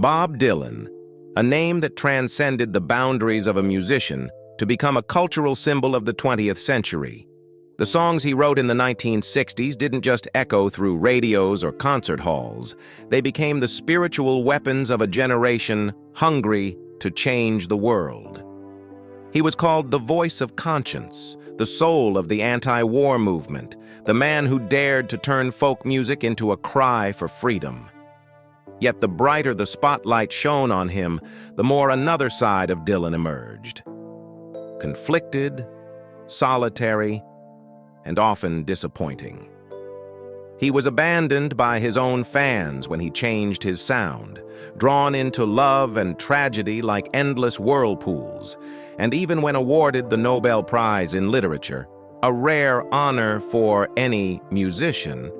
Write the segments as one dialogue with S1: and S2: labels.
S1: Bob Dylan, a name that transcended the boundaries of a musician to become a cultural symbol of the 20th century. The songs he wrote in the 1960s didn't just echo through radios or concert halls. They became the spiritual weapons of a generation hungry to change the world. He was called the voice of conscience, the soul of the anti-war movement, the man who dared to turn folk music into a cry for freedom. Yet the brighter the spotlight shone on him, the more another side of Dylan emerged. Conflicted, solitary, and often disappointing. He was abandoned by his own fans when he changed his sound, drawn into love and tragedy like endless whirlpools, and even when awarded the Nobel Prize in literature, a rare honor for any musician,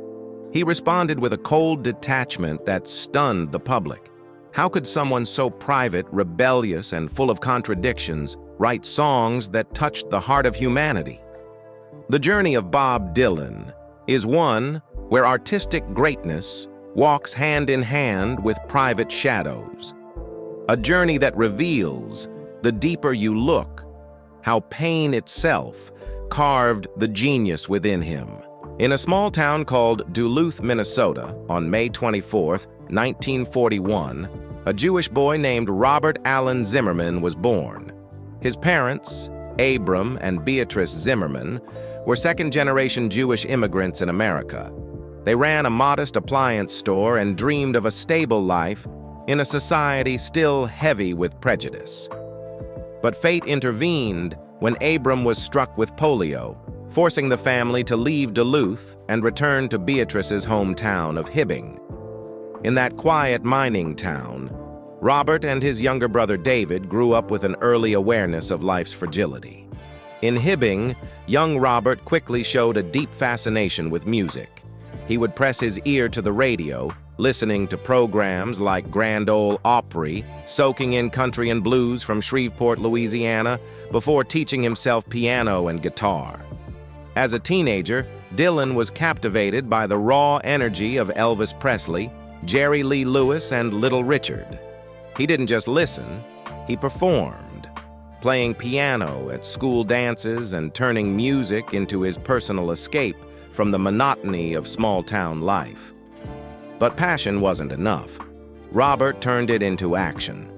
S1: he responded with a cold detachment that stunned the public. How could someone so private, rebellious, and full of contradictions write songs that touched the heart of humanity? The journey of Bob Dylan is one where artistic greatness walks hand in hand with private shadows. A journey that reveals, the deeper you look, how pain itself carved the genius within him. In a small town called Duluth, Minnesota, on May 24, 1941, a Jewish boy named Robert Allen Zimmerman was born. His parents, Abram and Beatrice Zimmerman, were second-generation Jewish immigrants in America. They ran a modest appliance store and dreamed of a stable life in a society still heavy with prejudice. But fate intervened when Abram was struck with polio, forcing the family to leave Duluth and return to Beatrice's hometown of Hibbing. In that quiet mining town, Robert and his younger brother David grew up with an early awareness of life's fragility. In Hibbing, young Robert quickly showed a deep fascination with music. He would press his ear to the radio, listening to programs like Grand Ole Opry, soaking in country and blues from Shreveport, Louisiana, before teaching himself piano and guitar. As a teenager, Dylan was captivated by the raw energy of Elvis Presley, Jerry Lee Lewis, and Little Richard. He didn't just listen, he performed, playing piano at school dances and turning music into his personal escape from the monotony of small-town life. But passion wasn't enough. Robert turned it into action.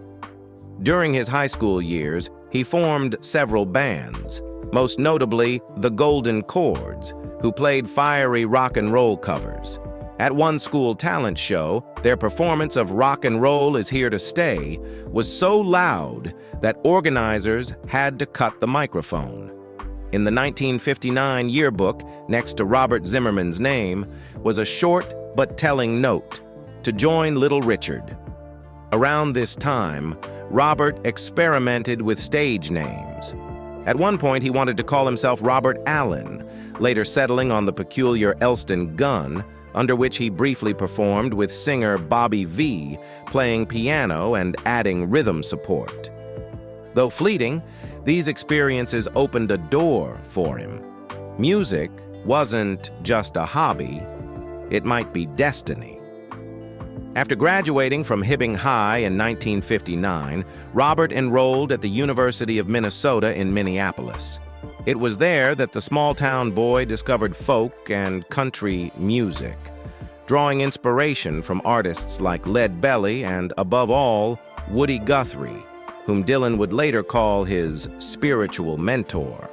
S1: During his high school years, he formed several bands, most notably the Golden Chords, who played fiery rock and roll covers. At one school talent show, their performance of Rock and Roll Is Here to Stay was so loud that organizers had to cut the microphone. In the 1959 yearbook, next to Robert Zimmerman's name, was a short but telling note: to join Little Richard. Around this time, Robert experimented with stage names. At one point, he wanted to call himself Robert Allen, later settling on the peculiar Elston Gun, under which he briefly performed with singer Bobby V, playing piano and adding rhythm support. Though fleeting, these experiences opened a door for him. Music wasn't just a hobby, it might be destiny. After graduating from Hibbing High in 1959, Robert enrolled at the University of Minnesota in Minneapolis. It was there that the small-town boy discovered folk and country music, drawing inspiration from artists like Lead Belly and, above all, Woody Guthrie, whom Dylan would later call his spiritual mentor.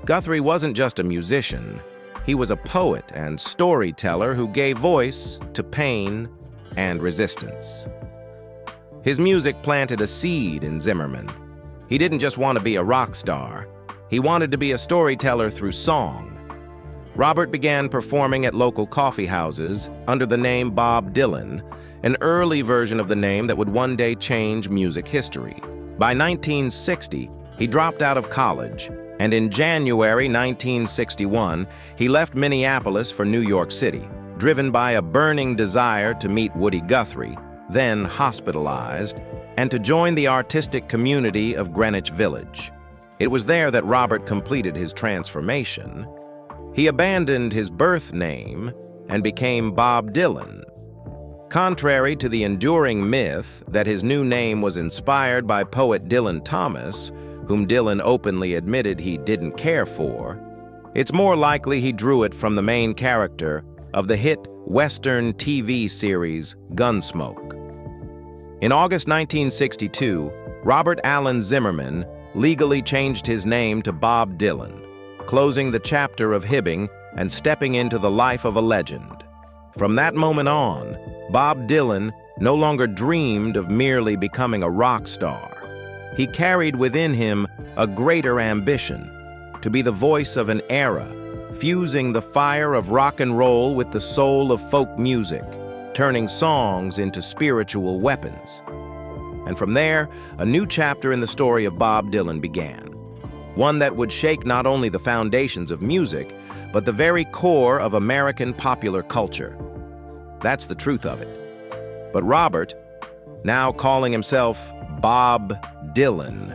S1: Guthrie wasn't just a musician, he was a poet and storyteller who gave voice to pain and resistance. His music planted a seed in Zimmerman. He didn't just want to be a rock star, he wanted to be a storyteller through song. Robert began performing at local coffee houses under the name Bob Dylan, an early version of the name that would one day change music history. By 1960, he dropped out of college, and in January 1961, he left Minneapolis for New York City, driven by a burning desire to meet Woody Guthrie, then hospitalized, and to join the artistic community of Greenwich Village. It was there that Robert completed his transformation. He abandoned his birth name and became Bob Dylan. Contrary to the enduring myth that his new name was inspired by poet Dylan Thomas, whom Dylan openly admitted he didn't care for, it's more likely he drew it from the main character of the hit Western TV series Gunsmoke. In August 1962, Robert Allen Zimmerman legally changed his name to Bob Dylan, closing the chapter of Hibbing and stepping into the life of a legend. From that moment on, Bob Dylan no longer dreamed of merely becoming a rock star. He carried within him a greater ambition, to be the voice of an era, fusing the fire of rock and roll with the soul of folk music, turning songs into spiritual weapons. And from there, a new chapter in the story of Bob Dylan began, one that would shake not only the foundations of music, but the very core of American popular culture. That's the truth of it. But Robert, now calling himself Bob Dylan,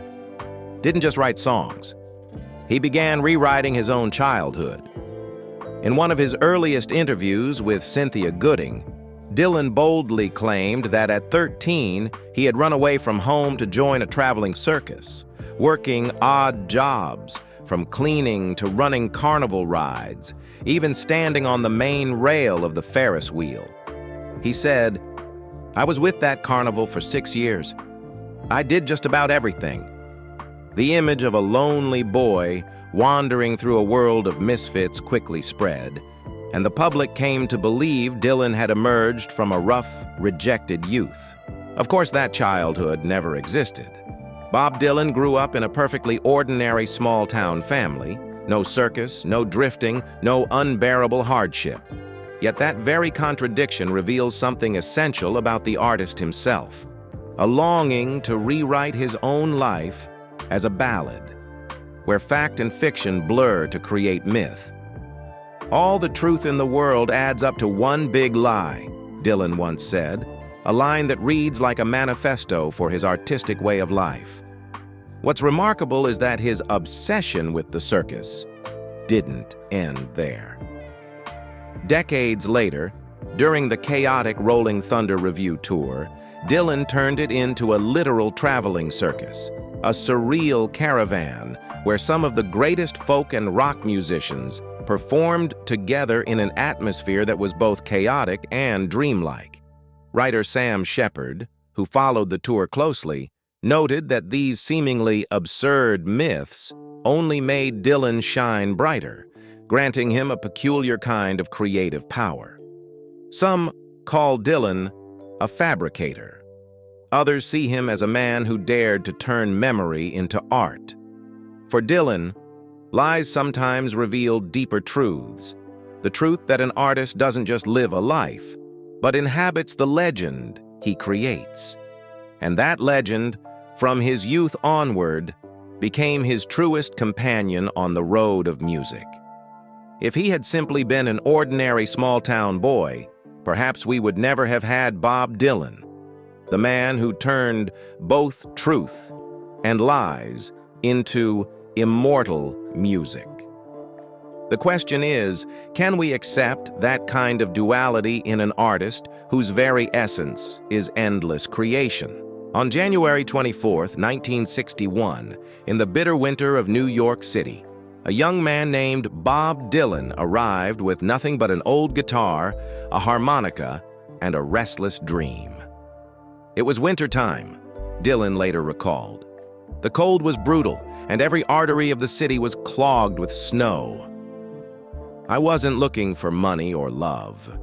S1: didn't just write songs. He began rewriting his own childhood. In one of his earliest interviews with Cynthia Gooding, Dylan boldly claimed that at 13, he had run away from home to join a traveling circus, working odd jobs, from cleaning to running carnival rides, even standing on the main rail of the Ferris wheel. He said, "I was with that carnival for 6 years. I did just about everything." The image of a lonely boy wandering through a world of misfits quickly spread, and the public came to believe Dylan had emerged from a rough, rejected youth. Of course, that childhood never existed. Bob Dylan grew up in a perfectly ordinary small-town family. No circus, no drifting, no unbearable hardship. Yet that very contradiction reveals something essential about the artist himself, a longing to rewrite his own life as a ballad, where fact and fiction blur to create myth. "All the truth in the world adds up to one big lie," Dylan once said, a line that reads like a manifesto for his artistic way of life. What's remarkable is that his obsession with the circus didn't end there. Decades later, during the chaotic Rolling Thunder Revue tour, Dylan turned it into a literal traveling circus, a surreal caravan where some of the greatest folk and rock musicians performed together in an atmosphere that was both chaotic and dreamlike. Writer Sam Shepard, who followed the tour closely, noted that these seemingly absurd myths only made Dylan shine brighter, granting him a peculiar kind of creative power. Some call Dylan a fabricator. Others see him as a man who dared to turn memory into art. For Dylan, lies sometimes reveal deeper truths, the truth that an artist doesn't just live a life, but inhabits the legend he creates. And that legend, from his youth onward, became his truest companion on the road of music. If he had simply been an ordinary small-town boy, perhaps we would never have had Bob Dylan, the man who turned both truth and lies into immortal music. The question is, can we accept that kind of duality in an artist whose very essence is endless creation? On January 24, 1961, in the bitter winter of New York City, a young man named Bob Dylan arrived with nothing but an old guitar, a harmonica, and a restless dream. It was wintertime, Dylan later recalled. The cold was brutal, and every artery of the city was clogged with snow. I wasn't looking for money or love.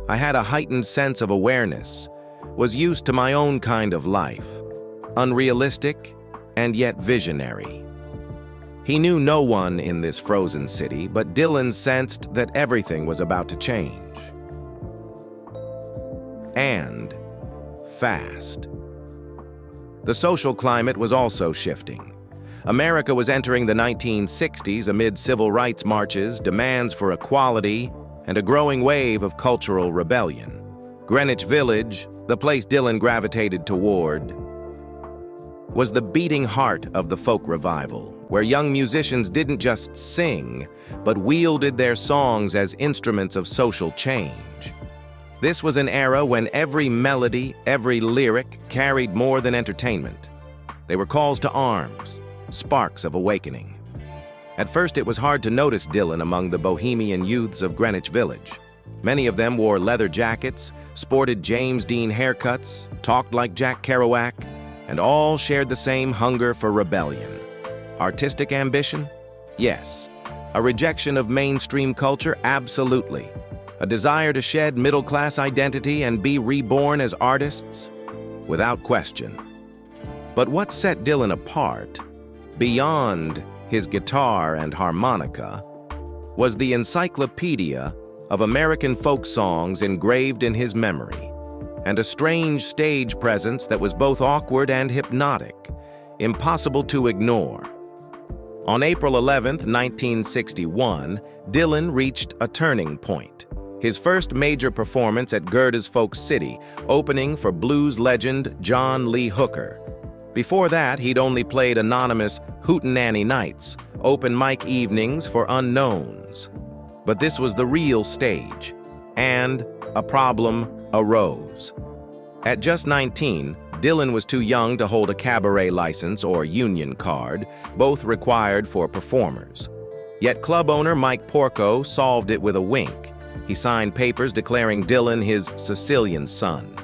S1: I had a heightened sense of awareness, was used to my own kind of life, unrealistic and yet visionary. He knew no one in this frozen city, but Dylan sensed that everything was about to change. And fast. The social climate was also shifting. America was entering the 1960s amid civil rights marches, demands for equality, and a growing wave of cultural rebellion. Greenwich Village, the place Dylan gravitated toward, was the beating heart of the folk revival, where young musicians didn't just sing, but wielded their songs as instruments of social change. This was an era when every melody, every lyric carried more than entertainment. They were calls to arms, sparks of awakening. At first, it was hard to notice Dylan among the bohemian youths of Greenwich Village. Many of them wore leather jackets, sported James Dean haircuts, talked like Jack Kerouac, and all shared the same hunger for rebellion. Artistic ambition? Yes. A rejection of mainstream culture? Absolutely. A desire to shed middle-class identity and be reborn as artists? Without question. But what set Dylan apart, beyond his guitar and harmonica, was the encyclopedia of American folk songs engraved in his memory, and a strange stage presence that was both awkward and hypnotic, impossible to ignore. On April 11, 1961, Dylan reached a turning point. His first major performance at Gerda's Folk City, opening for blues legend John Lee Hooker. Before that, he'd only played anonymous hootenanny nights, open mic evenings for unknowns. But this was the real stage, and a problem arose. At just 19, Dylan was too young to hold a cabaret license or union card, both required for performers. Yet club owner Mike Porco solved it with a wink. He signed papers declaring Dylan his Sicilian son,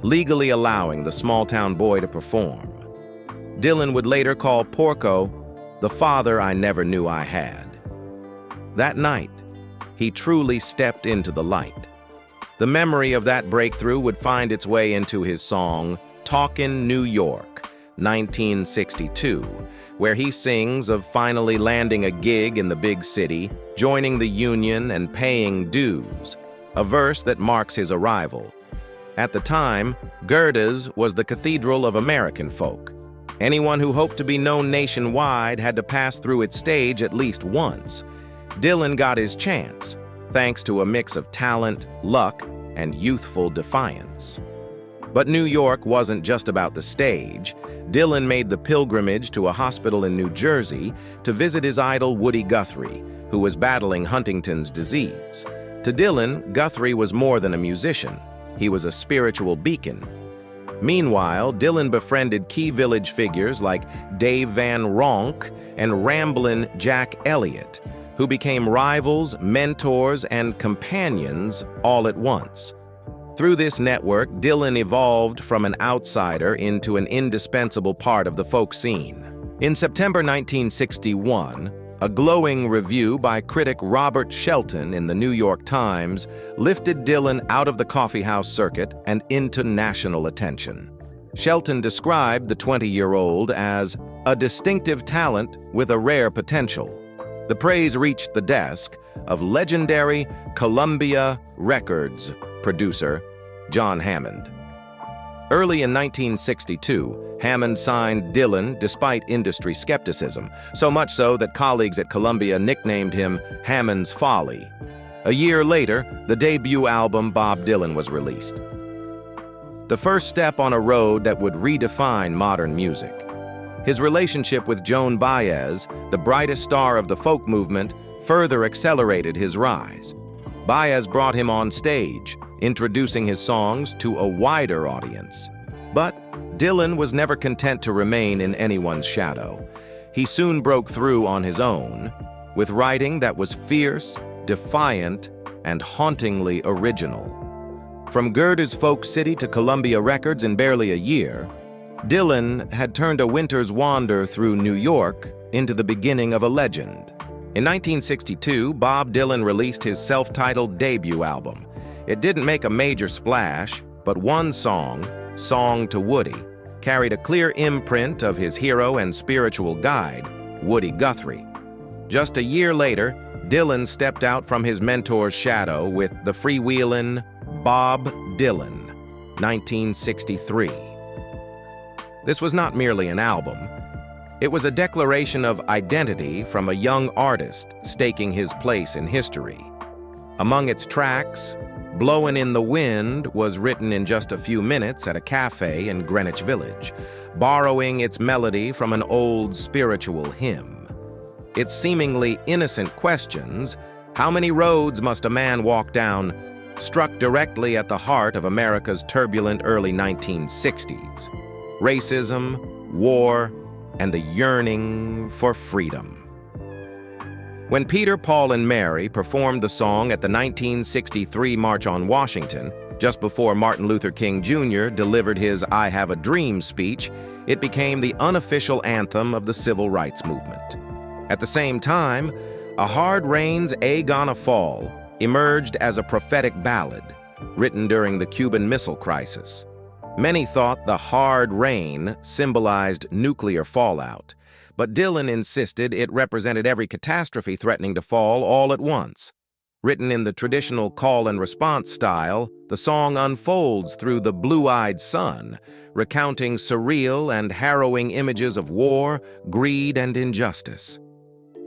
S1: legally allowing the small-town boy to perform. Dylan would later call Porco the father I never knew I had. That night, he truly stepped into the light. The memory of that breakthrough would find its way into his song, Talkin' New York, 1962, where he sings of finally landing a gig in the big city, joining the union and paying dues, a verse that marks his arrival. At the time, Gerda's was the cathedral of American folk. Anyone who hoped to be known nationwide had to pass through its stage at least once. Dylan got his chance, thanks to a mix of talent, luck, and youthful defiance. But New York wasn't just about the stage. Dylan made the pilgrimage to a hospital in New Jersey to visit his idol Woody Guthrie, who was battling Huntington's disease. To Dylan, Guthrie was more than a musician. He was a spiritual beacon. Meanwhile, Dylan befriended key village figures like Dave Van Ronk and ramblin' Jack Elliott, who became rivals, mentors, and companions all at once. Through this network, Dylan evolved from an outsider into an indispensable part of the folk scene. In September 1961, a glowing review by critic Robert Shelton in the New York Times lifted Dylan out of the coffeehouse circuit and into national attention. Shelton described the 20-year-old as a distinctive talent with a rare potential. The praise reached the desk of legendary Columbia Records producer John Hammond. Early in 1962, Hammond signed Dylan despite industry skepticism, so much so that colleagues at Columbia nicknamed him Hammond's Folly. A year later, the debut album Bob Dylan was released. The first step on a road that would redefine modern music. His relationship with Joan Baez, the brightest star of the folk movement, further accelerated his rise. Baez brought him on stage, introducing his songs to a wider audience. But Dylan was never content to remain in anyone's shadow. He soon broke through on his own, with writing that was fierce, defiant, and hauntingly original. From Gerda's Folk City to Columbia Records in barely a year, Dylan had turned a winter's wander through New York into the beginning of a legend. In 1962, Bob Dylan released his self-titled debut album. It didn't make a major splash, but one song, Song to Woody, carried a clear imprint of his hero and spiritual guide, Woody Guthrie. Just a year later, Dylan stepped out from his mentor's shadow with the freewheelin' Bob Dylan, 1963. This was not merely an album. It was a declaration of identity from a young artist staking his place in history. Among its tracks, Blowin' in the Wind was written in just a few minutes at a cafe in Greenwich Village, borrowing its melody from an old spiritual hymn. Its seemingly innocent questions, how many roads must a man walk down, struck directly at the heart of America's turbulent early 1960s: racism, war, and the yearning for freedom. When Peter, Paul, and Mary performed the song at the 1963 March on Washington, just before Martin Luther King Jr. delivered his "I Have a Dream" speech, it became the unofficial anthem of the civil rights movement. At the same time, A Hard Rain's "A Gonna Fall" emerged as a prophetic ballad, written during the Cuban Missile Crisis. Many thought the hard rain symbolized nuclear fallout, but Dylan insisted it represented every catastrophe threatening to fall all at once. Written in the traditional call-and-response style, the song unfolds through the blue-eyed sun, recounting surreal and harrowing images of war, greed, and injustice.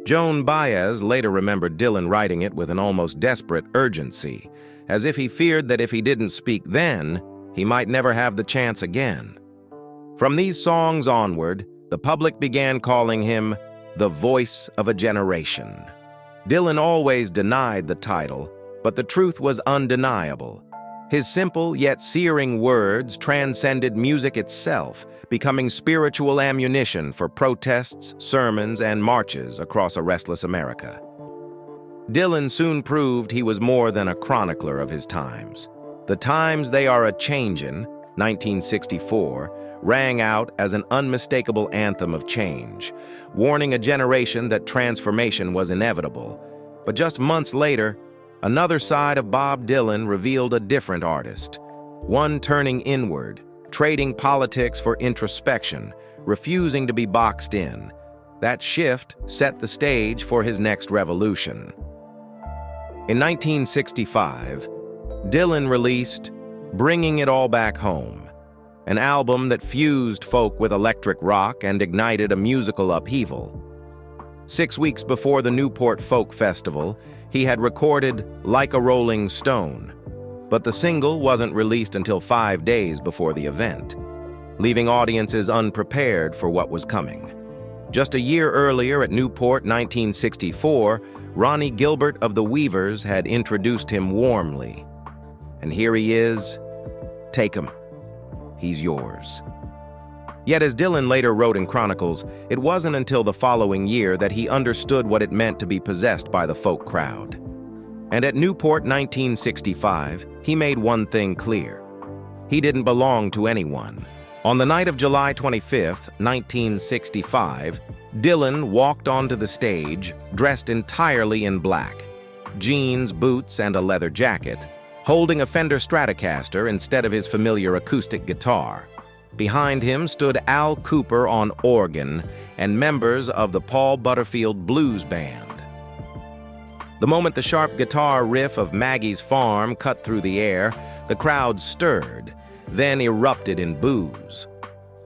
S1: Joan Baez later remembered Dylan writing it with an almost desperate urgency, as if he feared that if he didn't speak then, he might never have the chance again. From these songs onward, the public began calling him the voice of a generation. Dylan always denied the title, but the truth was undeniable. His simple yet searing words transcended music itself, becoming spiritual ammunition for protests, sermons, and marches across a restless America. Dylan soon proved he was more than a chronicler of his times. The Times They Are A-Changin', 1964, rang out as an unmistakable anthem of change, warning a generation that transformation was inevitable. But just months later, another side of Bob Dylan revealed a different artist, one turning inward, trading politics for introspection, refusing to be boxed in. That shift set the stage for his next revolution. In 1965, Dylan released Bringing It All Back Home, an album that fused folk with electric rock and ignited a musical upheaval. 6 weeks before the Newport Folk Festival, he had recorded Like a Rolling Stone, but the single wasn't released until 5 days before the event, leaving audiences unprepared for what was coming. Just a year earlier at Newport 1964, Ronnie Gilbert of the Weavers had introduced him warmly. And here he is. Take him. He's yours. Yet as Dylan later wrote in Chronicles, it wasn't until the following year that he understood what it meant to be possessed by the folk crowd. And at Newport 1965, he made one thing clear. He didn't belong to anyone. On the night of July 25, 1965, Dylan walked onto the stage dressed entirely in black, jeans, boots, and a leather jacket, holding a Fender Stratocaster instead of his familiar acoustic guitar. Behind him stood Al Cooper on organ and members of the Paul Butterfield Blues Band. The moment the sharp guitar riff of Maggie's Farm cut through the air, the crowd stirred, then erupted in boos.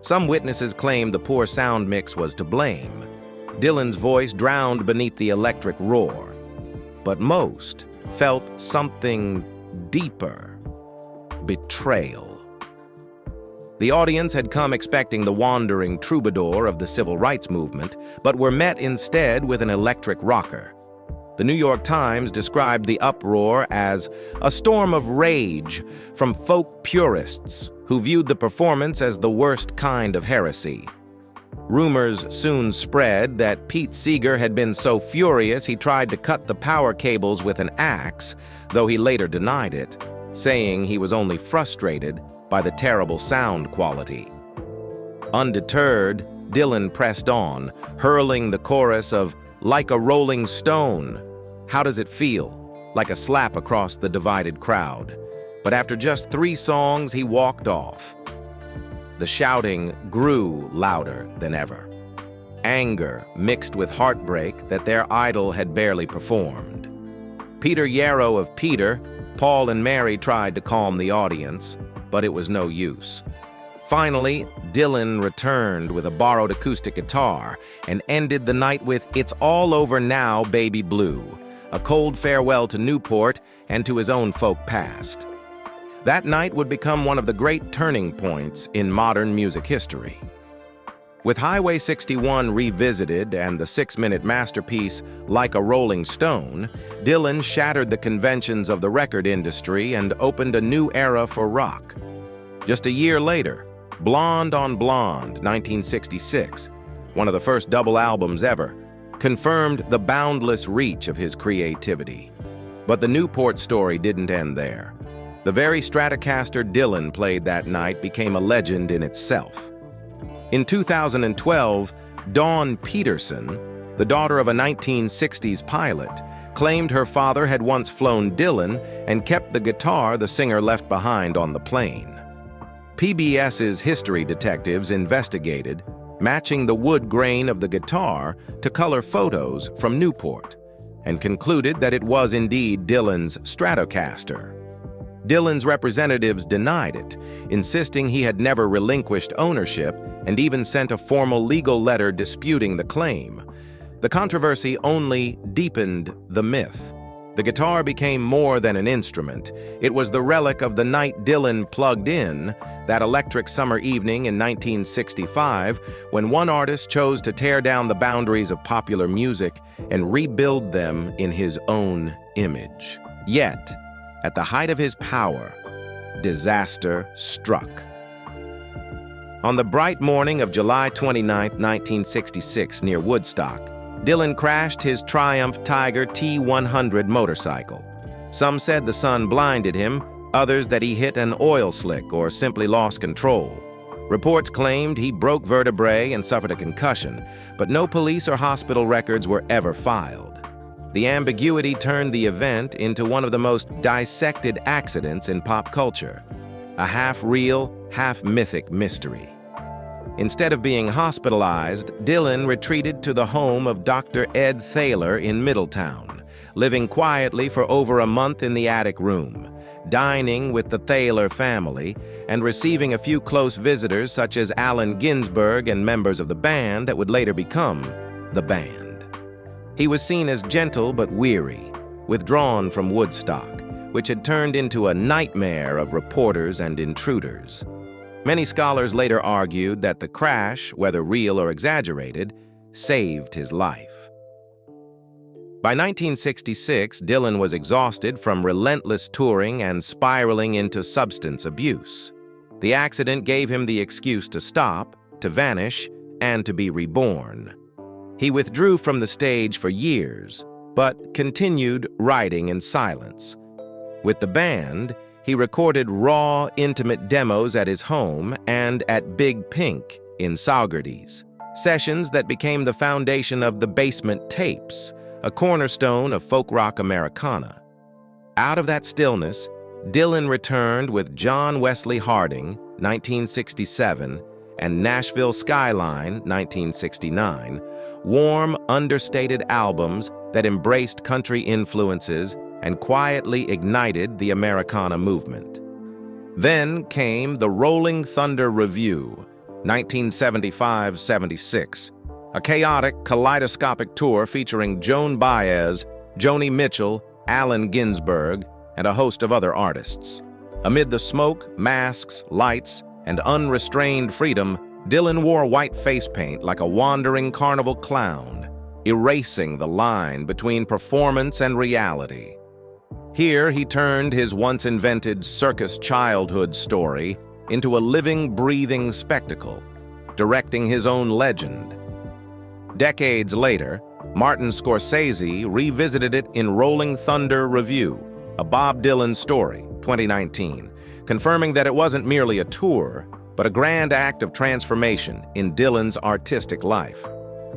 S1: Some witnesses claimed the poor sound mix was to blame. Dylan's voice drowned beneath the electric roar. But most felt something deeper: betrayal. The audience had come expecting the wandering troubadour of the civil rights movement, but were met instead with an electric rocker. The New York Times described the uproar as a storm of rage from folk purists who viewed the performance as the worst kind of heresy. Rumors soon spread that Pete Seeger had been so furious he tried to cut the power cables with an axe, though he later denied it, saying he was only frustrated by the terrible sound quality. Undeterred, Dylan pressed on, hurling the chorus of "Like a Rolling Stone. How does it feel?" like a slap across the divided crowd. But after just 3 songs, he walked off. The shouting grew louder than ever. Anger mixed with heartbreak that their idol had barely performed. Peter Yarrow of Peter, Paul and Mary tried to calm the audience, but it was no use. Finally, Dylan returned with a borrowed acoustic guitar and ended the night with "It's All Over Now, Baby Blue," a cold farewell to Newport and to his own folk past. That night would become one of the great turning points in modern music history. With Highway 61 revisited and the 6-minute masterpiece Like a Rolling Stone, Dylan shattered the conventions of the record industry and opened a new era for rock. Just a year later, Blonde on Blonde, 1966, one of the first double albums ever, confirmed the boundless reach of his creativity. But the Newport story didn't end there. The very Stratocaster Dylan played that night became a legend in itself. In 2012, Dawn Peterson, the daughter of a 1960s pilot, claimed her father had once flown Dylan and kept the guitar the singer left behind on the plane. PBS's history detectives investigated, matching the wood grain of the guitar to color photos from Newport, and concluded that it was indeed Dylan's Stratocaster. Dylan's representatives denied it, insisting he had never relinquished ownership and even sent a formal legal letter disputing the claim. The controversy only deepened the myth. The guitar became more than an instrument. It was the relic of the night Dylan plugged in, that electric summer evening in 1965, when one artist chose to tear down the boundaries of popular music and rebuild them in his own image. Yet, at the height of his power, disaster struck. On the bright morning of July 29, 1966, near Woodstock, Dylan crashed his Triumph Tiger T100 motorcycle. Some said the sun blinded him, others that he hit an oil slick or simply lost control. Reports claimed he broke vertebrae and suffered a concussion, but no police or hospital records were ever filed. The ambiguity turned the event into one of the most dissected accidents in pop culture, a half-real, half-mythic mystery. Instead of being hospitalized, Dylan retreated to the home of Dr. Ed Thaler in Middletown, living quietly for over a month in the attic room, dining with the Thaler family, and receiving a few close visitors such as Allen Ginsberg and members of the band that would later become the band. He was seen as gentle but weary, withdrawn from Woodstock, which had turned into a nightmare of reporters and intruders. Many scholars later argued that the crash, whether real or exaggerated, saved his life. By 1966, Dylan was exhausted from relentless touring and spiraling into substance abuse. The accident gave him the excuse to stop, to vanish, and to be reborn. He withdrew from the stage for years, but continued writing in silence. With the band, he recorded raw, intimate demos at his home and at Big Pink in Saugerties, sessions that became the foundation of the Basement Tapes, a cornerstone of folk rock Americana. Out of that stillness, Dylan returned with John Wesley Harding, 1967, and Nashville Skyline, 1969, warm, understated albums that embraced country influences and quietly ignited the Americana movement. Then came the Rolling Thunder Revue, 1975-76, a chaotic, kaleidoscopic tour featuring Joan Baez, Joni Mitchell, Allen Ginsberg, and a host of other artists. Amid the smoke, masks, lights, and unrestrained freedom, Dylan wore white face paint like a wandering carnival clown, erasing the line between performance and reality. Here, he turned his once-invented circus childhood story into a living, breathing spectacle, directing his own legend. Decades later, Martin Scorsese revisited it in Rolling Thunder Revue, a Bob Dylan story, 2019, confirming that it wasn't merely a tour, but a grand act of transformation in Dylan's artistic life.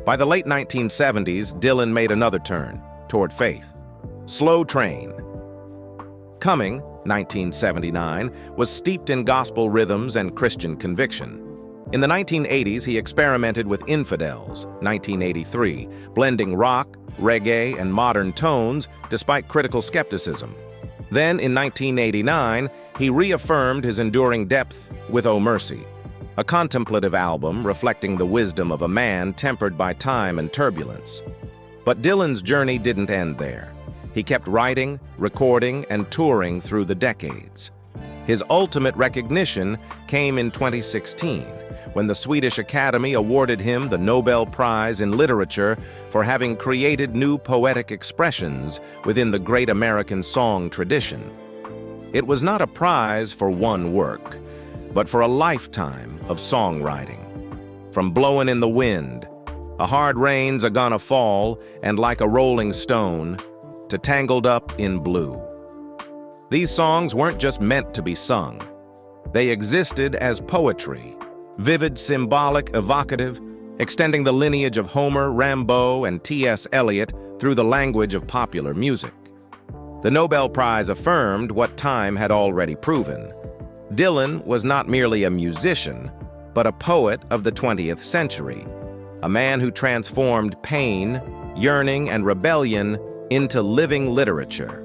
S1: By the late 1970s, Dylan made another turn toward faith. Slow Train, Coming, 1979, was steeped in gospel rhythms and Christian conviction. In the 1980s, he experimented with Infidels, 1983, blending rock, reggae, and modern tones despite critical skepticism. Then, in 1989, he reaffirmed his enduring depth with Oh Mercy, a contemplative album reflecting the wisdom of a man tempered by time and turbulence. But Dylan's journey didn't end there. He kept writing, recording, and touring through the decades. His ultimate recognition came in 2016, when the Swedish Academy awarded him the Nobel Prize in Literature for having created new poetic expressions within the great American song tradition. It was not a prize for one work, but for a lifetime of songwriting. From Blowin' in the Wind, A Hard Rain's a Gonna Fall, and Like a Rolling Stone, to Tangled Up in Blue. These songs weren't just meant to be sung. They existed as poetry, vivid, symbolic, evocative, extending the lineage of Homer, Rimbaud, and T.S. Eliot through the language of popular music. The Nobel Prize affirmed what time had already proven. Dylan was not merely a musician, but a poet of the 20th century, a man who transformed pain, yearning, and rebellion into living literature.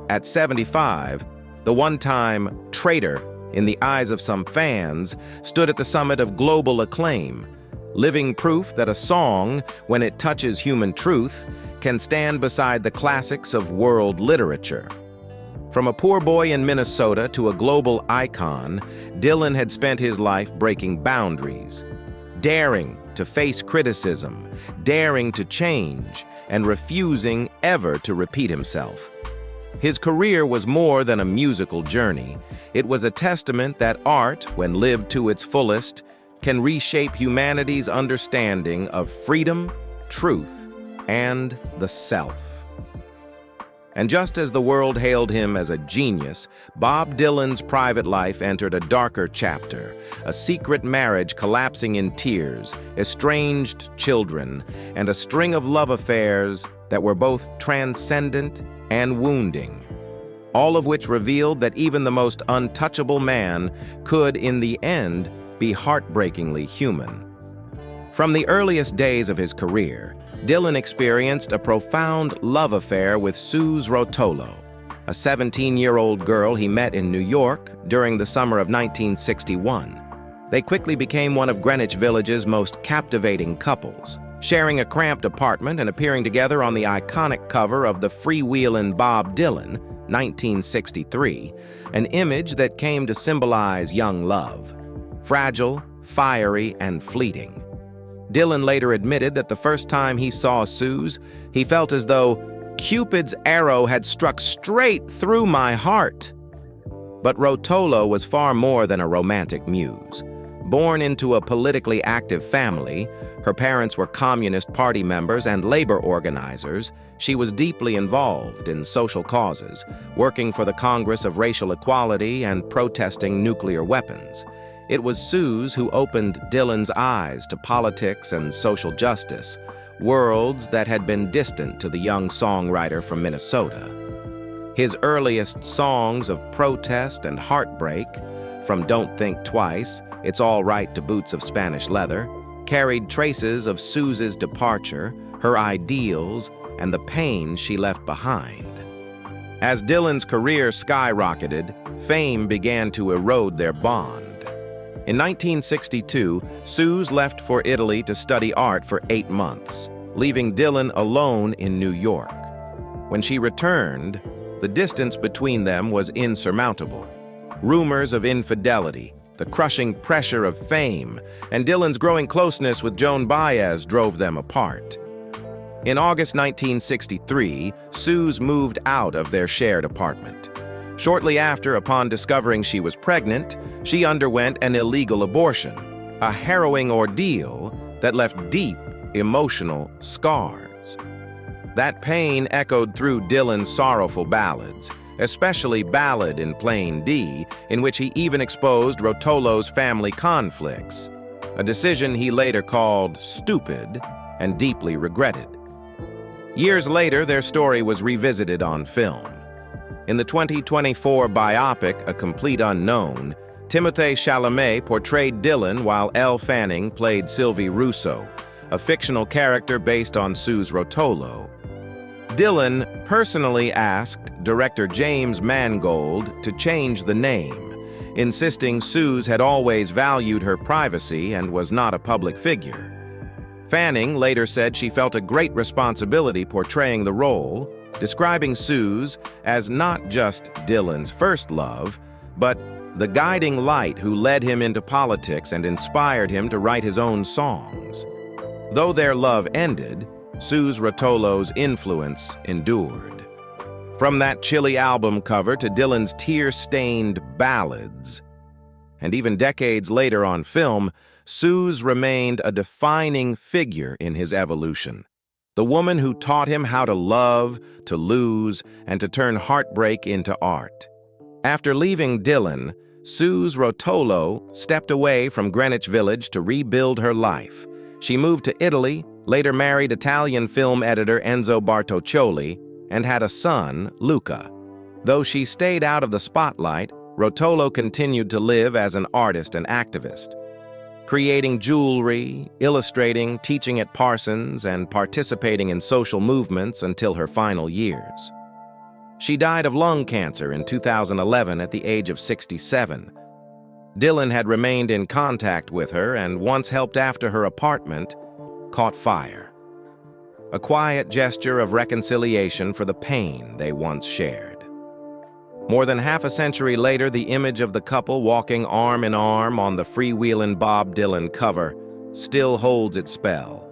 S1: At 75, the one-time traitor in the eyes of some fans stood at the summit of global acclaim, living proof that a song, when it touches human truth, can stand beside the classics of world literature. From a poor boy in Minnesota to a global icon, Dylan had spent his life breaking boundaries, daring to face criticism, daring to change, and refusing ever to repeat himself. His career was more than a musical journey. It was a testament that art, when lived to its fullest, can reshape humanity's understanding of freedom, truth, and the self. And just as the world hailed him as a genius, Bob Dylan's private life entered a darker chapter, a secret marriage collapsing in tears, estranged children, and a string of love affairs that were both transcendent and wounding, all of which revealed that even the most untouchable man could, in the end, be heartbreakingly human. From the earliest days of his career, Dylan experienced a profound love affair with Suze Rotolo, a 17-year-old girl he met in New York during the summer of 1961. They quickly became one of Greenwich Village's most captivating couples, sharing a cramped apartment and appearing together on the iconic cover of the Freewheelin' Bob Dylan, 1963, an image that came to symbolize young love, fragile, fiery, and fleeting. Dylan later admitted that the first time he saw Suze, he felt as though Cupid's arrow had struck straight through my heart. But Rotolo was far more than a romantic muse. Born into a politically active family, her parents were Communist Party members and labor organizers, she was deeply involved in social causes, working for the Congress of Racial Equality and protesting nuclear weapons. It was Suze who opened Dylan's eyes to politics and social justice, worlds that had been distant to the young songwriter from Minnesota. His earliest songs of protest and heartbreak, from Don't Think Twice, It's All Right to Boots of Spanish Leather, carried traces of Suze's departure, her ideals, and the pain she left behind. As Dylan's career skyrocketed, fame began to erode their bond. In 1962, Suze left for Italy to study art for 8 months, leaving Dylan alone in New York. When she returned, the distance between them was insurmountable. Rumors of infidelity, the crushing pressure of fame, and Dylan's growing closeness with Joan Baez drove them apart. In August 1963, Suze moved out of their shared apartment. Shortly after, upon discovering she was pregnant, she underwent an illegal abortion, a harrowing ordeal that left deep emotional scars. That pain echoed through Dylan's sorrowful ballads, especially Ballad in Plain D, in which he even exposed Rotolo's family conflicts, a decision he later called stupid and deeply regretted. Years later, their story was revisited on film. In the 2024 biopic, A Complete Unknown, Timothée Chalamet portrayed Dylan while Elle Fanning played Sylvie Rousseau, a fictional character based on Suze Rotolo. Dylan personally asked director James Mangold to change the name, insisting Suze had always valued her privacy and was not a public figure. Fanning later said she felt a great responsibility portraying the role, describing Suze as not just Dylan's first love, but the guiding light who led him into politics and inspired him to write his own songs. Though their love ended, Suze Rotolo's influence endured. From that chilly album cover to Dylan's tear-stained ballads, and even decades later on film, Suze remained a defining figure in his evolution. The woman who taught him how to love, to lose, and to turn heartbreak into art. After leaving Dylan, Suze Rotolo stepped away from Greenwich Village to rebuild her life. She moved to Italy, later married Italian film editor Enzo Bartoccioli, and had a son, Luca. Though she stayed out of the spotlight, Rotolo continued to live as an artist and activist, creating jewelry, illustrating, teaching at Parsons, and participating in social movements until her final years. She died of lung cancer in 2011 at the age of 67. Dylan had remained in contact with her and once helped after her apartment caught fire. A quiet gesture of reconciliation for the pain they once shared. More than half a century later, the image of the couple walking arm in arm on the freewheelin' Bob Dylan cover still holds its spell.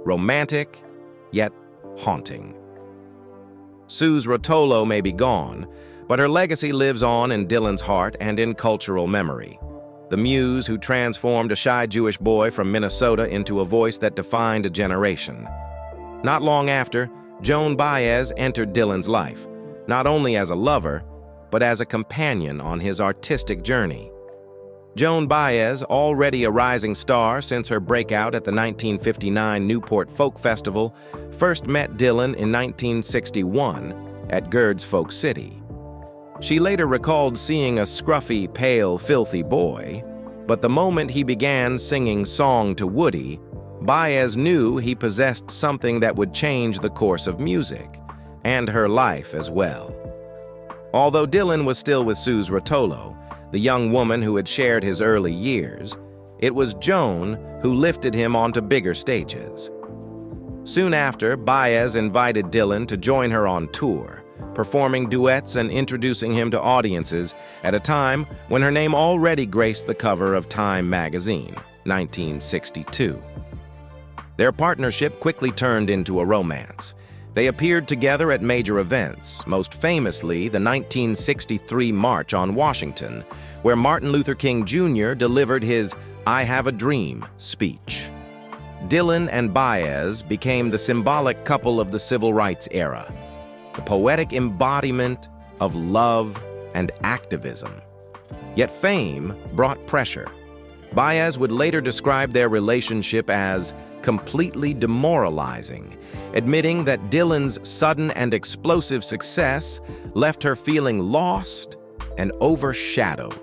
S1: Romantic, yet haunting. Suze Rotolo may be gone, but her legacy lives on in Dylan's heart and in cultural memory. The muse who transformed a shy Jewish boy from Minnesota into a voice that defined a generation. Not long after, Joan Baez entered Dylan's life, not only as a lover, but as a companion on his artistic journey. Joan Baez, already a rising star since her breakout at the 1959 Newport Folk Festival, first met Dylan in 1961 at Gerd's Folk City. She later recalled seeing a scruffy, pale, filthy boy, but the moment he began singing Song to Woody, Baez knew he possessed something that would change the course of music, and her life as well. Although Dylan was still with Suze Rotolo, the young woman who had shared his early years, it was Joan who lifted him onto bigger stages. Soon after, Baez invited Dylan to join her on tour, performing duets and introducing him to audiences at a time when her name already graced the cover of Time magazine, 1962. Their partnership quickly turned into a romance. They appeared together at major events, most famously the 1963 March on Washington, where Martin Luther King Jr. delivered his "I Have a Dream" speech. Dylan and Baez became the symbolic couple of the civil rights era, the poetic embodiment of love and activism. Yet fame brought pressure. Baez would later describe their relationship as completely demoralizing, admitting that Dylan's sudden and explosive success left her feeling lost and overshadowed.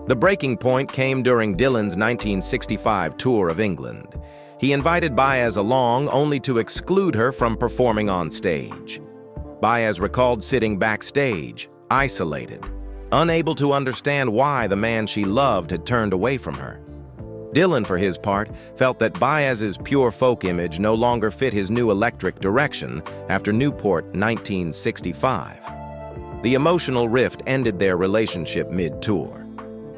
S1: The breaking point came during Dylan's 1965 tour of England. He invited Baez along only to exclude her from performing on stage. Baez recalled sitting backstage, isolated, unable to understand why the man she loved had turned away from her. Dylan, for his part, felt that Baez's pure folk image no longer fit his new electric direction after Newport 1965. The emotional rift ended their relationship mid-tour,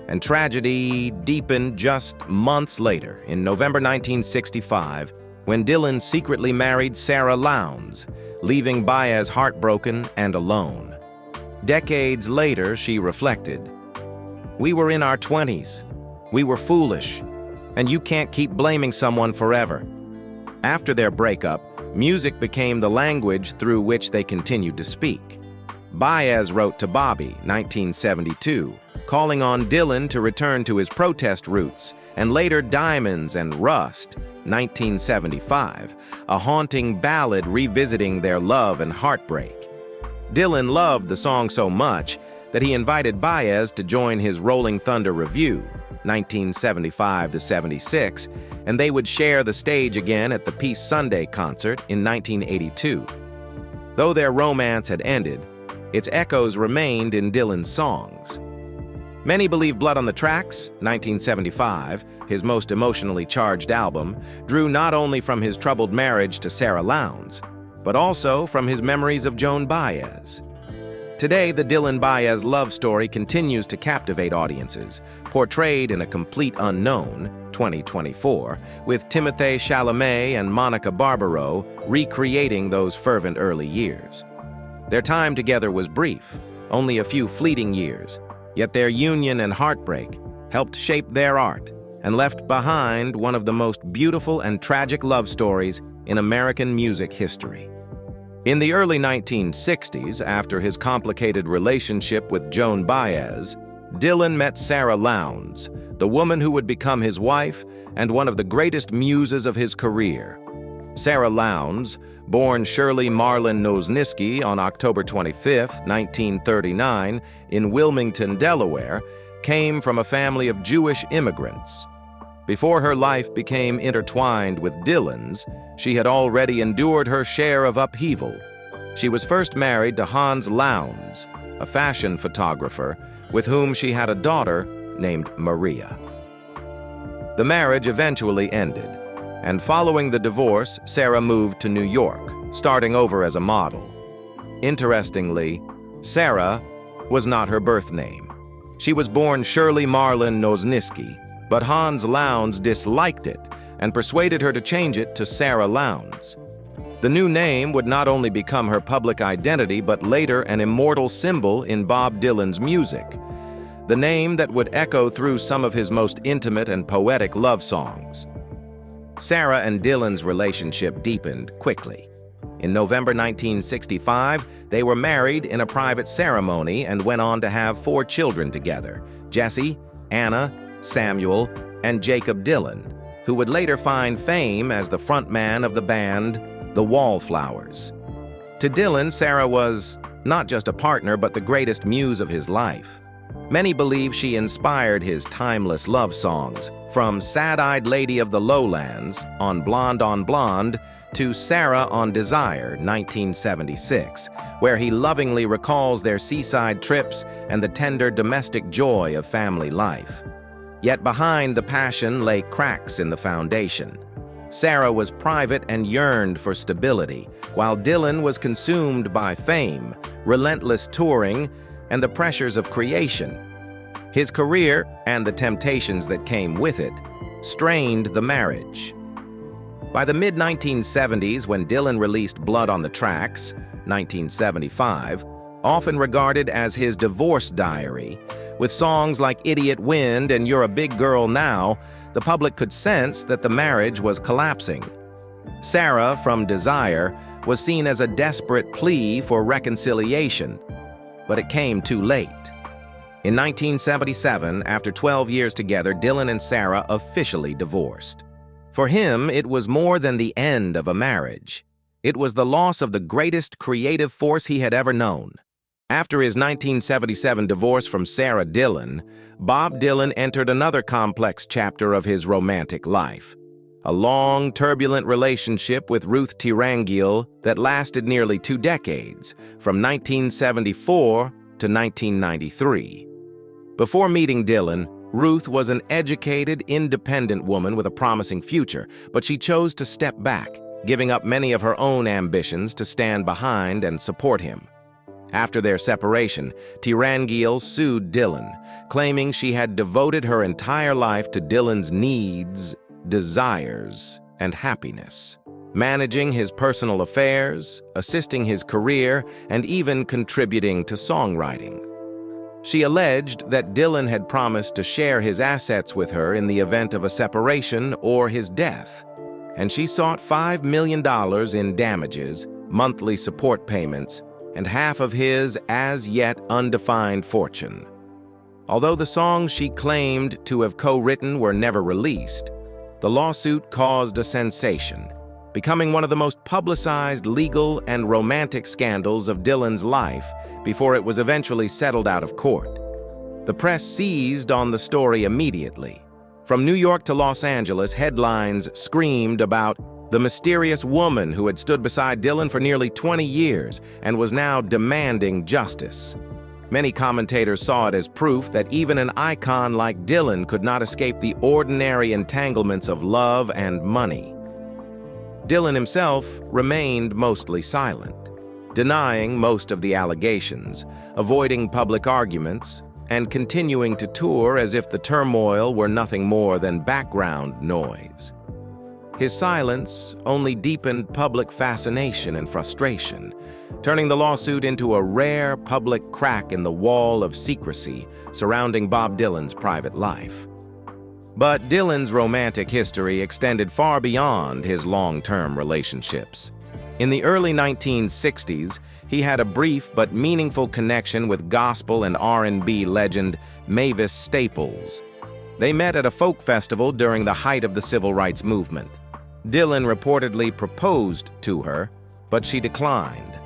S1: and tragedy deepened just months later in November 1965 when Dylan secretly married Sara Lownds, leaving Baez heartbroken and alone. Decades later, she reflected, "We were in our 20s. We were foolish. And you can't keep blaming someone forever." After their breakup, music became the language through which they continued to speak. Baez wrote to Bobby, 1972, calling on Dylan to return to his protest roots, and later Diamonds and Rust, 1975, a haunting ballad revisiting their love and heartbreak. Dylan loved the song so much that he invited Baez to join his Rolling Thunder Revue, 1975-76, and they would share the stage again at the Peace Sunday concert in 1982. Though their romance had ended, its echoes remained in Dylan's songs. Many believe Blood on the Tracks, 1975, his most emotionally charged album, drew not only from his troubled marriage to Sara Lownds, but also from his memories of Joan Baez. Today, the Joan Baez love story continues to captivate audiences, portrayed in A Complete Unknown, 2024, with Timothée Chalamet and Monica Barbaro recreating those fervent early years. Their time together was brief, only a few fleeting years, yet their union and heartbreak helped shape their art and left behind one of the most beautiful and tragic love stories in American music history. In the early 1960s, after his complicated relationship with Joan Baez, Dylan met Sara Lownds, the woman who would become his wife and one of the greatest muses of his career. Sara Lownds, born Shirley Marlin Nosniski on October 25, 1939, in Wilmington, Delaware, came from a family of Jewish immigrants. Before her life became intertwined with Dylan's, she had already endured her share of upheaval. She was first married to Hans Lownds, a fashion photographer, with whom she had a daughter named Maria. The marriage eventually ended, and following the divorce, Sara moved to New York, starting over as a model. Interestingly, Sara was not her birth name. She was born Shirley Marlin Nosniski, but Hans Lownds disliked it and persuaded her to change it to Sara Lownds. The new name would not only become her public identity, but later an immortal symbol in Bob Dylan's music, the name that would echo through some of his most intimate and poetic love songs. Sara and Dylan's relationship deepened quickly. In November 1965, they were married in a private ceremony and went on to have 4 children together: Jesse, Anna, Samuel, and Jacob Dylan, who would later find fame as the frontman of the band The Wallflowers. To Dylan, Sara was not just a partner, but the greatest muse of his life. Many believe she inspired his timeless love songs, from Sad-Eyed Lady of the Lowlands on Blonde to Sara on Desire, 1976, where he lovingly recalls their seaside trips and the tender domestic joy of family life. Yet behind the passion lay cracks in the foundation. Sara was private and yearned for stability, while Dylan was consumed by fame, relentless touring, and the pressures of creation. His career, and the temptations that came with it, strained the marriage. By the mid-1970s, when Dylan released Blood on the Tracks, 1975, often regarded as his divorce diary, with songs like Idiot Wind and You're a Big Girl Now, the public could sense that the marriage was collapsing. Sara, from Desire, was seen as a desperate plea for reconciliation, but it came too late. In 1977, after 12 years together, Dylan and Sara officially divorced. For him, it was more than the end of a marriage. It was the loss of the greatest creative force he had ever known. After his 1977 divorce from Sara Dylan, Bob Dylan entered another complex chapter of his romantic life. A long, turbulent relationship with Ruth Tirangil that lasted nearly 2 decades, from 1974 to 1993. Before meeting Dylan, Ruth was an educated, independent woman with a promising future, but she chose to step back, giving up many of her own ambitions to stand behind and support him. After their separation, Tirangil sued Dylan, claiming she had devoted her entire life to Dylan's needs, desires, and happiness, managing his personal affairs, assisting his career, and even contributing to songwriting. She alleged that Dylan had promised to share his assets with her in the event of a separation or his death, and she sought $5 million in damages, monthly support payments, and half of his as-yet undefined fortune. Although the songs she claimed to have co-written were never released, the lawsuit caused a sensation, becoming one of the most publicized legal and romantic scandals of Dylan's life before it was eventually settled out of court. The press seized on the story immediately. From New York to Los Angeles, headlines screamed about the mysterious woman who had stood beside Dylan for nearly 20 years and was now demanding justice. Many commentators saw it as proof that even an icon like Dylan could not escape the ordinary entanglements of love and money. Dylan himself remained mostly silent. denying most of the allegations, avoiding public arguments, and continuing to tour as if the turmoil were nothing more than background noise. His silence only deepened public fascination and frustration, turning the lawsuit into a rare public crack in the wall of secrecy surrounding Bob Dylan's private life. But Dylan's romantic history extended far beyond his long-term relationships. In the early 1960s, he had a brief but meaningful connection with gospel and R&B legend Mavis Staples. They met at a folk festival during the height of the civil rights movement. Dylan reportedly proposed to her, but she declined,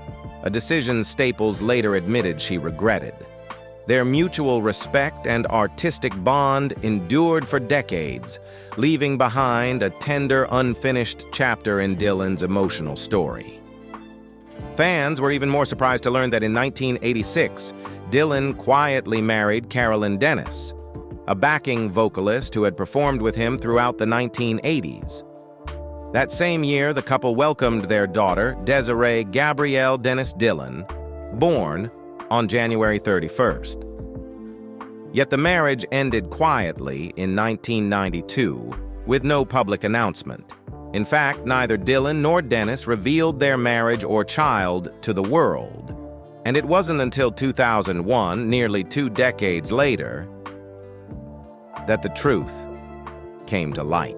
S1: a decision Staples later admitted she regretted. Their mutual respect and artistic bond endured for decades, leaving behind a tender, unfinished chapter in Dylan's emotional story. Fans were even more surprised to learn that in 1986, Dylan quietly married Carolyn Dennis, a backing vocalist who had performed with him throughout the 1980s. That same year, the couple welcomed their daughter, Desiree Gabrielle Dennis Dylan, born on January 31st. Yet the marriage ended quietly in 1992 with no public announcement. In fact, neither Dylan nor Dennis revealed their marriage or child to the world. And it wasn't until 2001, nearly 2 decades later, that the truth came to light.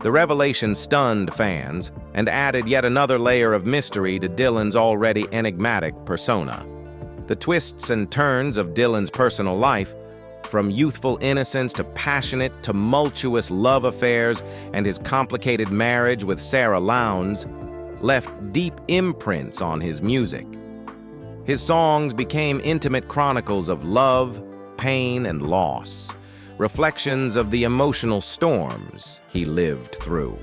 S1: The revelation stunned fans and added yet another layer of mystery to Dylan's already enigmatic persona. The twists and turns of Dylan's personal life, from youthful innocence to passionate, tumultuous love affairs and his complicated marriage with Sara Lownds, left deep imprints on his music. His songs became intimate chronicles of love, pain, and loss, reflections of the emotional storms he lived through.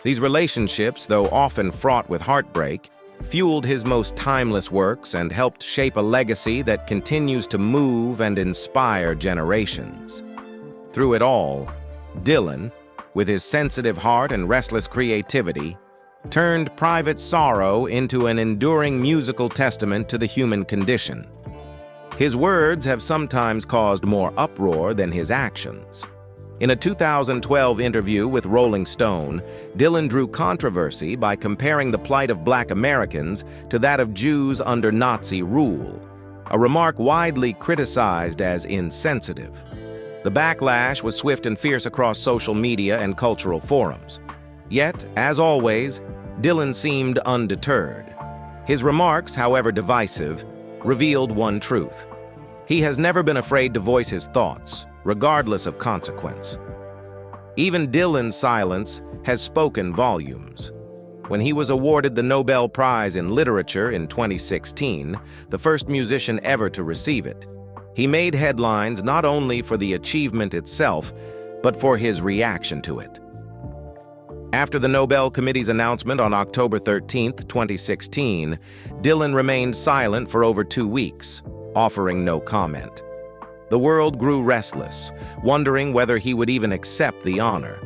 S1: These relationships, though often fraught with heartbreak, fueled his most timeless works and helped shape a legacy that continues to move and inspire generations. Through it all, Dylan, with his sensitive heart and restless creativity, turned private sorrow into an enduring musical testament to the human condition. His words have sometimes caused more uproar than his actions. In a 2012 interview with Rolling Stone, Dylan drew controversy by comparing the plight of Black Americans to that of Jews under Nazi rule, a remark widely criticized as insensitive. The backlash was swift and fierce across social media and cultural forums. Yet, as always, Dylan seemed undeterred. His remarks, however divisive, revealed one truth. He has never been afraid to voice his thoughts, regardless of consequence. Even Dylan's silence has spoken volumes. When he was awarded the Nobel Prize in Literature in 2016, the first musician ever to receive it, he made headlines not only for the achievement itself, but for his reaction to it. After the Nobel Committee's announcement on October 13, 2016, Dylan remained silent for over 2 weeks, offering no comment. The world grew restless, wondering whether he would even accept the honor.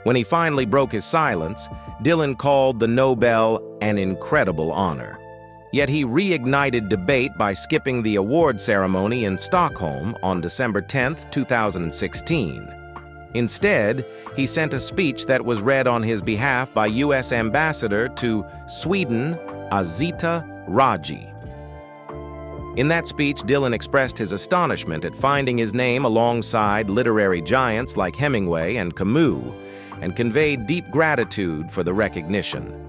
S1: When he finally broke his silence, Dylan called the Nobel an incredible honor. Yet he reignited debate by skipping the award ceremony in Stockholm on December 10, 2016. Instead, he sent a speech that was read on his behalf by U.S. Ambassador to Sweden, Azita Raji. In that speech, Dylan expressed his astonishment at finding his name alongside literary giants like Hemingway and Camus, and conveyed deep gratitude for the recognition.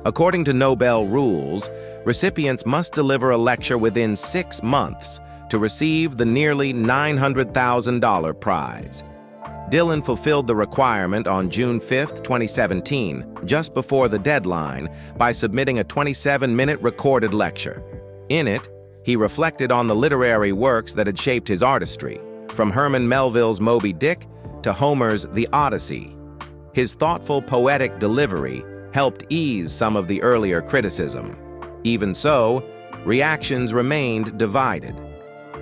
S1: According to Nobel rules, recipients must deliver a lecture within 6 months to receive the nearly $900,000 prize. Dylan fulfilled the requirement on June 5, 2017, just before the deadline, by submitting a 27-minute recorded lecture. In it, he reflected on the literary works that had shaped his artistry, from Herman Melville's Moby Dick to Homer's The Odyssey. His thoughtful, poetic delivery helped ease some of the earlier criticism. Even so, reactions remained divided.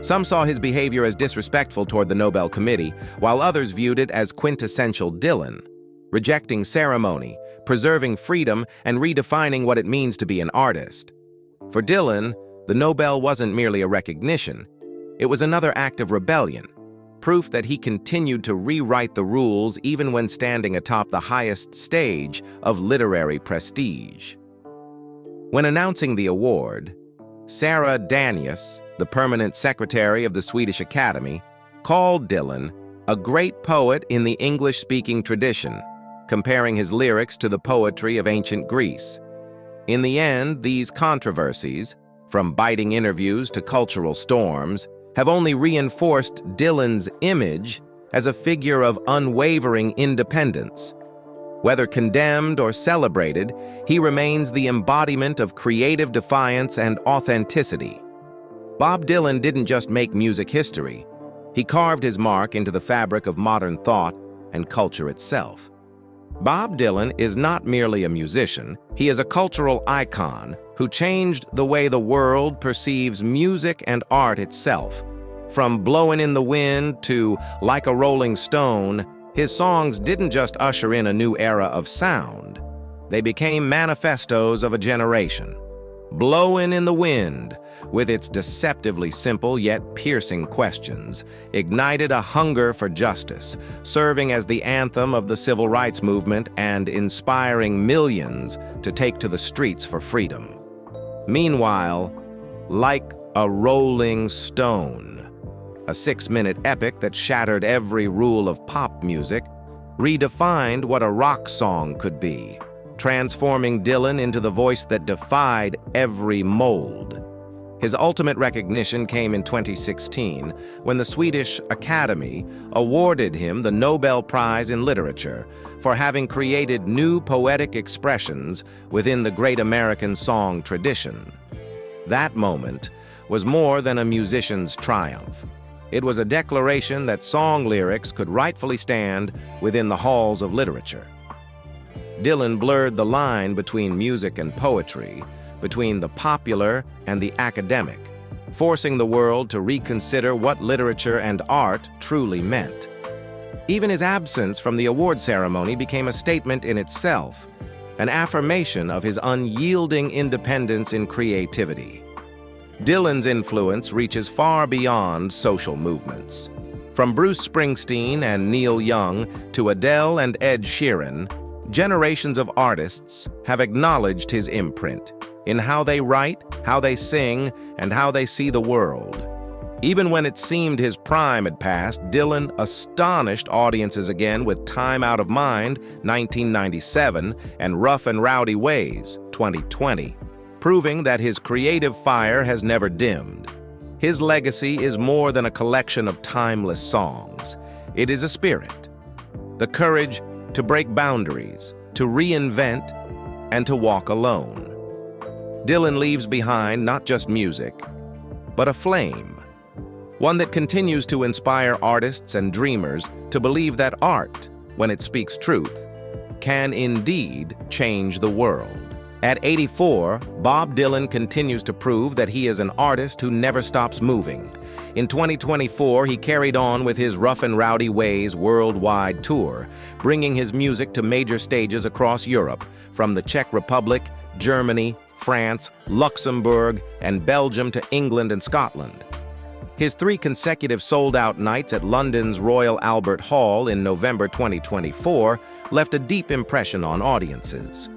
S1: Some saw his behavior as disrespectful toward the Nobel Committee, while others viewed it as quintessential Dylan, rejecting ceremony, preserving freedom and redefining what it means to be an artist. For Dylan, the Nobel wasn't merely a recognition. It was another act of rebellion, proof that he continued to rewrite the rules even when standing atop the highest stage of literary prestige. When announcing the award, Sara, the permanent secretary of the Swedish Academy, called Dylan a great poet in the English-speaking tradition, comparing his lyrics to the poetry of ancient Greece. In the end, these controversies, from biting interviews to cultural storms, have only reinforced Dylan's image as a figure of unwavering independence. Whether condemned or celebrated, he remains the embodiment of creative defiance and authenticity. Bob Dylan didn't just make music history. He carved his mark into the fabric of modern thought and culture itself. Bob Dylan is not merely a musician, he is a cultural icon who changed the way the world perceives music and art itself. From Blowin' in the Wind to Like a Rolling Stone, his songs didn't just usher in a new era of sound. They became manifestos of a generation. Blowin' in the Wind, with its deceptively simple yet piercing questions, ignited a hunger for justice, serving as the anthem of the civil rights movement and inspiring millions to take to the streets for freedom. Meanwhile, Like a Rolling Stone, a 6-minute epic that shattered every rule of pop music, redefined what a rock song could be, transforming Dylan into the voice that defied every mold. His ultimate recognition came in 2016, when the Swedish Academy awarded him the Nobel Prize in Literature for having created new poetic expressions within the great American song tradition. That moment was more than a musician's triumph. It was a declaration that song lyrics could rightfully stand within the halls of literature. Dylan blurred the line between music and poetry, between the popular and the academic, forcing the world to reconsider what literature and art truly meant. Even his absence from the award ceremony became a statement in itself, an affirmation of his unyielding independence in creativity. Dylan's influence reaches far beyond social movements. From Bruce Springsteen and Neil Young to Adele and Ed Sheeran, generations of artists have acknowledged his imprint in how they write, how they sing, and how they see the world. Even when it seemed his prime had passed, Dylan astonished audiences again with Time Out of Mind, 1997, and Rough and Rowdy Ways, 2020, proving that his creative fire has never dimmed. His legacy is more than a collection of timeless songs. It is a spirit, the courage to break boundaries, to reinvent, and to walk alone. Dylan leaves behind not just music, but a flame, one that continues to inspire artists and dreamers to believe that art, when it speaks truth, can indeed change the world. At 84, Bob Dylan continues to prove that he is an artist who never stops moving. In 2024, he carried on with his Rough and Rowdy Ways worldwide tour, bringing his music to major stages across Europe, from the Czech Republic, Germany, France, Luxembourg, and Belgium to England and Scotland. His 3 consecutive sold-out nights at London's Royal Albert Hall in November 2024 left a deep impression on audiences.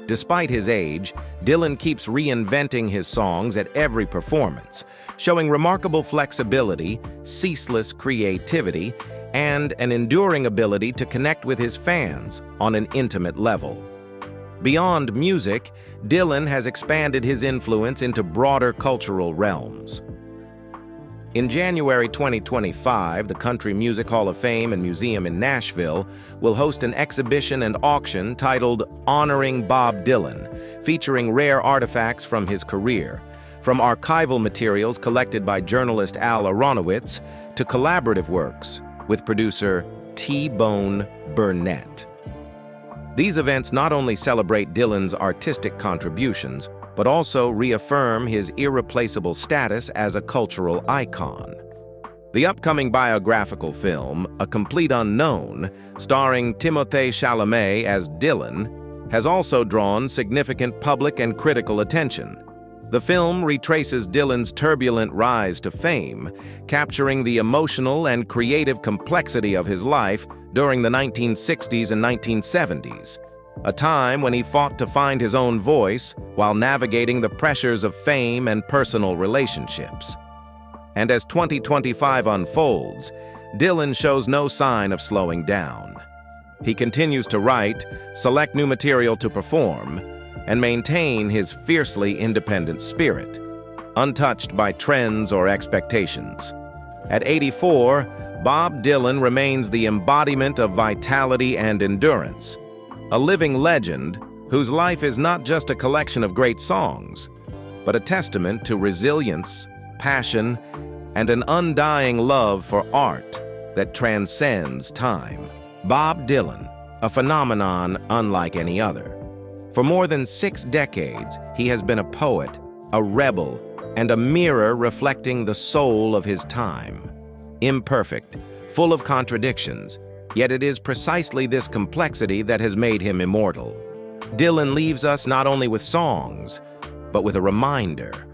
S1: Despite his age, Dylan keeps reinventing his songs at every performance, showing remarkable flexibility, ceaseless creativity, and an enduring ability to connect with his fans on an intimate level. Beyond music, Dylan has expanded his influence into broader cultural realms. In January 2025, the Country Music Hall of Fame and Museum in Nashville will host an exhibition and auction titled Honoring Bob Dylan, featuring rare artifacts from his career, from archival materials collected by journalist Al Aronowitz to collaborative works with producer T-Bone Burnett. These events not only celebrate Dylan's artistic contributions, but also reaffirm his irreplaceable status as a cultural icon. The upcoming biographical film, A Complete Unknown, starring Timothée Chalamet as Dylan, has also drawn significant public and critical attention. The film retraces Dylan's turbulent rise to fame, capturing the emotional and creative complexity of his life during the 1960s and 1970s, a time when he fought to find his own voice while navigating the pressures of fame and personal relationships. And as 2025 unfolds, Dylan shows no sign of slowing down. He continues to write, select new material to perform, and maintain his fiercely independent spirit, untouched by trends or expectations. At 84, Bob Dylan remains the embodiment of vitality and endurance, a living legend whose life is not just a collection of great songs, but a testament to resilience, passion, and an undying love for art that transcends time. Bob Dylan, a phenomenon unlike any other. For more than 6 decades, he has been a poet, a rebel, and a mirror reflecting the soul of his time. Imperfect, full of contradictions, yet it is precisely this complexity that has made him immortal. Dylan leaves us not only with songs, but with a reminder.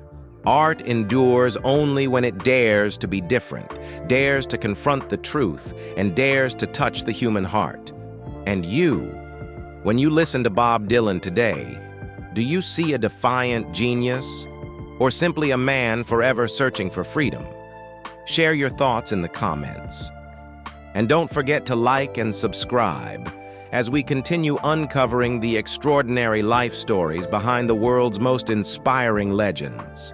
S1: Art endures only when it dares to be different, dares to confront the truth, and dares to touch the human heart. And you, when you listen to Bob Dylan today, do you see a defiant genius, or simply a man forever searching for freedom? Share your thoughts in the comments. And don't forget to like and subscribe as we continue uncovering the extraordinary life stories behind the world's most inspiring legends.